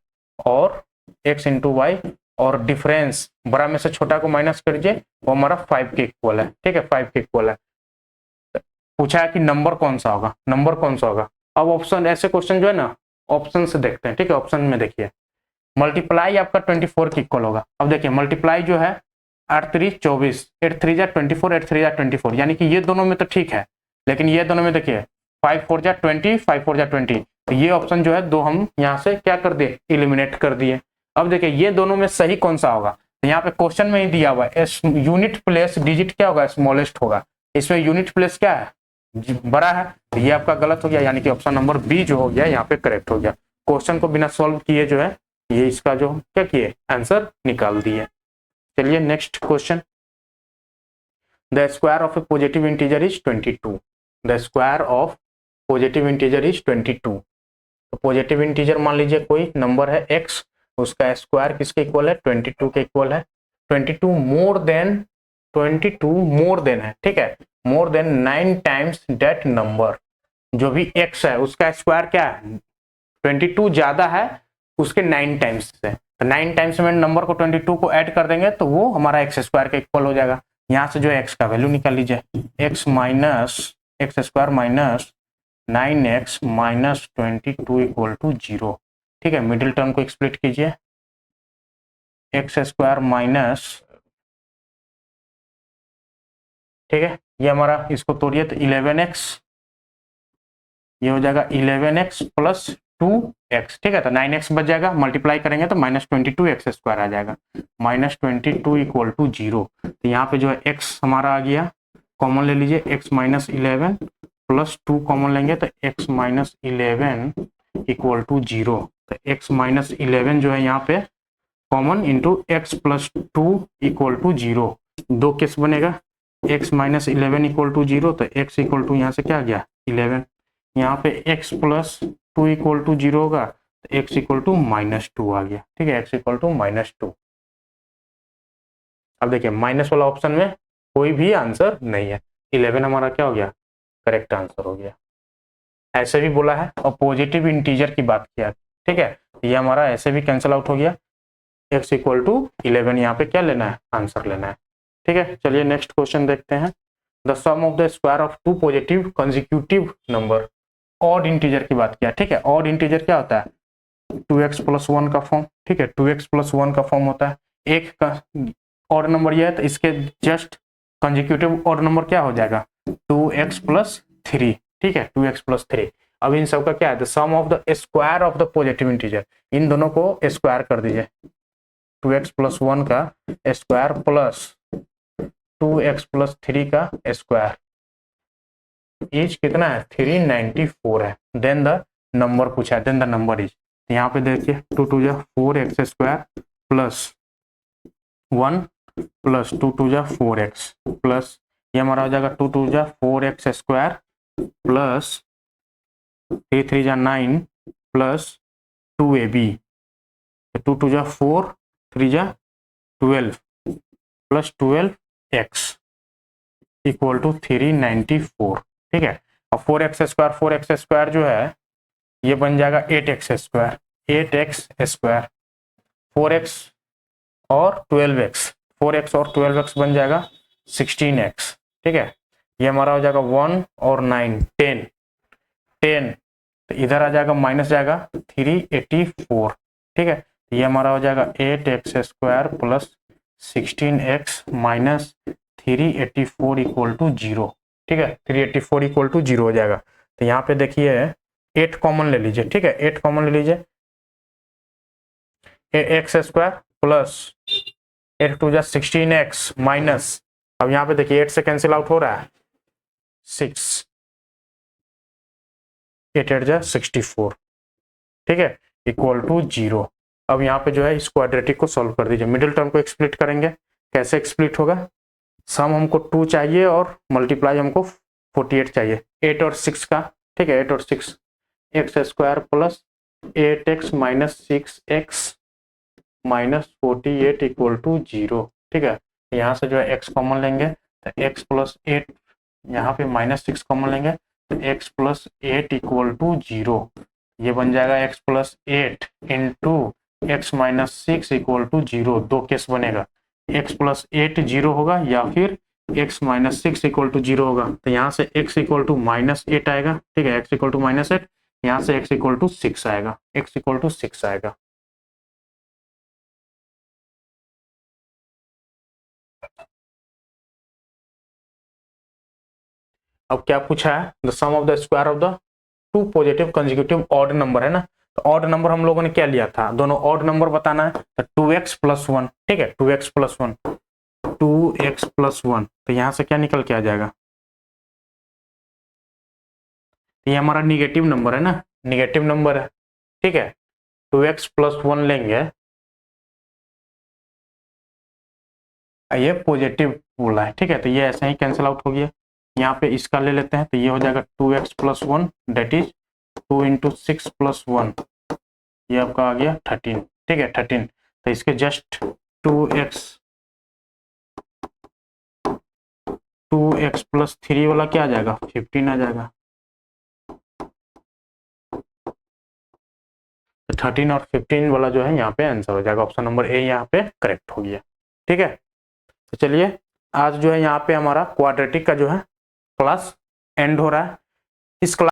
और x इंटू वाई, और डिफरेंस बड़ा में से छोटा को माइनस कर दीजिए, वो हमारा 5 के इक्वल है, ठीक है, 5 के इक्वल है। पूछा है कि नंबर कौन सा होगा, नंबर कौन सा होगा। अब ऑप्शन, ऐसे क्वेश्चन जो है ना ऑप्शन से देखते हैं, ठीक है। ऑप्शन में देखिए, मल्टीप्लाई आपका 24 के इक्वल होगा। अब देखिए मल्टीप्लाई जो है 8 3 24, 8 3 जा 24, 8 3 जा 24, यानी कि ये दोनों में तो ठीक है, लेकिन ये दोनों में देखिए 5 4 जा 20, 5 4 जा 20, तो ये ऑप्शन जो है दो हम यहाँ से क्या कर दिए, इलिमिनेट कर दिए। अब देखिए ये दोनों में सही कौन सा होगा, तो यहाँ पे क्वेश्चन में ही दिया हुआ है यूनिट प्लेस डिजिट क्या होगा, स्मॉलेस्ट होगा। इसमें यूनिट प्लेस क्या है, बड़ा है, तो ये आपका गलत हो गया, यानी कि ऑप्शन नंबर बी जो हो गया यहाँ पे करेक्ट हो गया। क्वेश्चन को बिना सॉल्व किए जो है ये इसका जो क्या किए आंसर निकाल दिए। चलिए next question. The square of A positive integer is 22। The square of positive integer is 22। तो पॉजिटिव इंटीजर मान लीजिए कोई नंबर है x, उसका स्क्वायर किसके इक्वल है, 22 के इक्वल है। 22 मोर देन, 22 मोर देन है, ठीक है, more than 9 times that number. जो भी x है उसका स्क्वायर क्या है, 22 ज्यादा है उसके 9 टाइम्स से, तो 9 टाइम्स में नंबर को 22 को ऐड कर देंगे तो वो हमारा एक्स स्क्वायर का इक्वल हो जाएगा। यहाँ से जो है x का वैल्यू निकाल लीजिए, x minus x square minus 9x minus 22 equal to 0, ठीक है। मिडिल टर्म को एक्सप्लिट कीजिए, एक्स स्क्वायर माइनस, ठीक है, ये हमारा इसको तोड़िए तो 11x, ये हो जाएगा 11x प्लस 2x, ठीक है। तो 9x बच जाएगा, मल्टीप्लाई करेंगे तो माइनस 22x स्क्वायर आ जाएगा, माइनस 22 इक्वल टू 0। तो यहाँ पे जो है x हमारा आ गया, कॉमन ले लीजिए, x माइनस 11 प्लस 2 कॉमन लेंगे तो x माइनस 11 इक्वल टू 0। तो x माइनस 11 जो है यहाँ पे common into x plus 2 equal to 0, दो केस बनेगा, x माइनस 11 इक्वल टू 0, तो x इक्वल टू यहाँ से क्या आ गया 11, यहाँ पे x प्लस 2 इक्वल टू 0 होगा तो x इक्वल टू माइनस 2 आ गया, ठीक है, x इक्वल टू माइनस 2। अब देखिए माइनस वाला ऑप्शन में कोई भी आंसर नहीं है, 11 हमारा क्या हो गया, करेक्ट आंसर हो गया। ऐसे भी बोला है और पॉजिटिव इंटीजर की बात किया, ठीक है, ये हमारा ऐसे भी कैंसिल आउट हो गया, x इक्वल टू 11 यहाँ पे क्या लेना है, आंसर लेना है, ठीक है। चलिए नेक्स्ट क्वेश्चन देखते हैं। The sum of the square of 2 positive consecutive number, odd integer की बात किया, ठीक है। ऑड इंटीजर क्या होता है, 2x प्लस 1 का फॉर्म, ठीक है, 2x प्लस 1 का फॉर्म होता है। एक का ऑड नंबर ये है तो इसके जस्ट कंसेक्यूटिव ऑड नंबर क्या हो जाएगा, 2x प्लस 3, ठीक है, 2x प्लस 3। अब इन सब का क्या है, the sum of the square of the positive integer, इन दोनों को स्क्वायर कर दीजिए, 2x प्लस 1 का स्क्वायर प्लस 2x प्लस 3 का स्क्वायर इज कितना है, 394 है। देन द नंबर पूछा है, देन द नंबर इज, यहाँ पे देखिए 2 2 जा 4x स्क्वायर प्लस 1 प्लस 2 2 जा 4x प्लस, ये हमारा हो जाएगा 2 2 जा 4x स्क्वायर प्लस 3 3 जा 9 प्लस 2ab, 2 2 जा 4 3 जा 12 प्लस 12x इक्वल टू 394, ठीक है। और 4x स्क्वायर जो है ये बन जाएगा 8x square, 8x square, 4x और 12x, 4x और 12x बन जाएगा 16x, ठीक है। ये हमारा हो जाएगा 1 और 9 10 10, तो इधर आ जाएगा माइनस जाएगा 384, ठीक है। ये हमारा हो जाएगा 8x square plus 16x minus 384 equal to 0। ठीक है, 384 इक्वल टू 0 हो जाएगा। तो यहाँ पे देखिए 8 कॉमन ले लीजिए। ठीक है, 8 कॉमन ले लीजिए, x square plus 8 2 16x minus, अब यहाँ पे देखिए 8 से कैंसिल आउट हो रहा है 6, 8 8 64। ठीक है, इक्वल टू 0। अब यहाँ पे जो है इस क्वाड्रेटिक को सॉल्व कर दीजिए। मिडिल टर्म को एक्सप्लिट करेंगे। कैसे एक्सप्लिट होगा? सम हमको 2 चाहिए और मल्टीप्लाई हमको 48 चाहिए, 8 और 6 का। ठीक है, 8 और 6, x square plus 8x minus 6x minus 48 equal to 0। ठीक है, यहाँ से जो है x कॉमन लेंगे तो x प्लस 8, यहाँ पे माइनस 6 कॉमन लेंगे तो x प्लस 8 इक्वल टू 0। ये बन जाएगा x plus 8 into x minus 6 equal to 0। दो केस बनेगा, x प्लस 8 0 होगा या फिर x माइनस 6 इक्वल टू 0 होगा। तो यहाँ से x इक्वल टू माइनस 8 आएगा। ठीक है, x इक्वल टू माइनस 8, यहाँ से x इक्वल टू 6 आएगा, x इक्वल टू 6 आएगा। अब क्या पूछा है? The sum of the square of the two positive consecutive odd number है ना। तो ऑड नंबर हम लोगों ने क्या लिया था? दोनों ऑड नंबर बताना है तो 2x प्लस 1। ठीक है, 2x प्लस 1, 2x प्लस 1। तो यहाँ से क्या निकल के आ जाएगा? ये हमारा निगेटिव नंबर है ना, निगेटिव नंबर है। ठीक है, 2x प्लस 1 लेंगे, ये पॉजिटिव बोला है। ठीक है, तो ये ऐसे ही कैंसिल आउट हो गया। यहाँ पे इसका ले लेते हैं तो ये हो जाएगा 2x plus 1 that is 2 into 6 plus 1, ये आपका आ गया 13। ठीक है, 13। तो इसके जस्ट 2x प्लस 3 वाला क्या आ जाएगा? 15 आ जाएगा। तो 13 और 15 वाला जो है यहाँ पे आंसर हो जाएगा। ऑप्शन नंबर ए यहाँ पे करेक्ट हो गया। ठीक है, तो चलिए आज जो है यहाँ पे हमारा क्वाड्रेटिक का जो है क्लास एंड हो रहा है। इस क्लास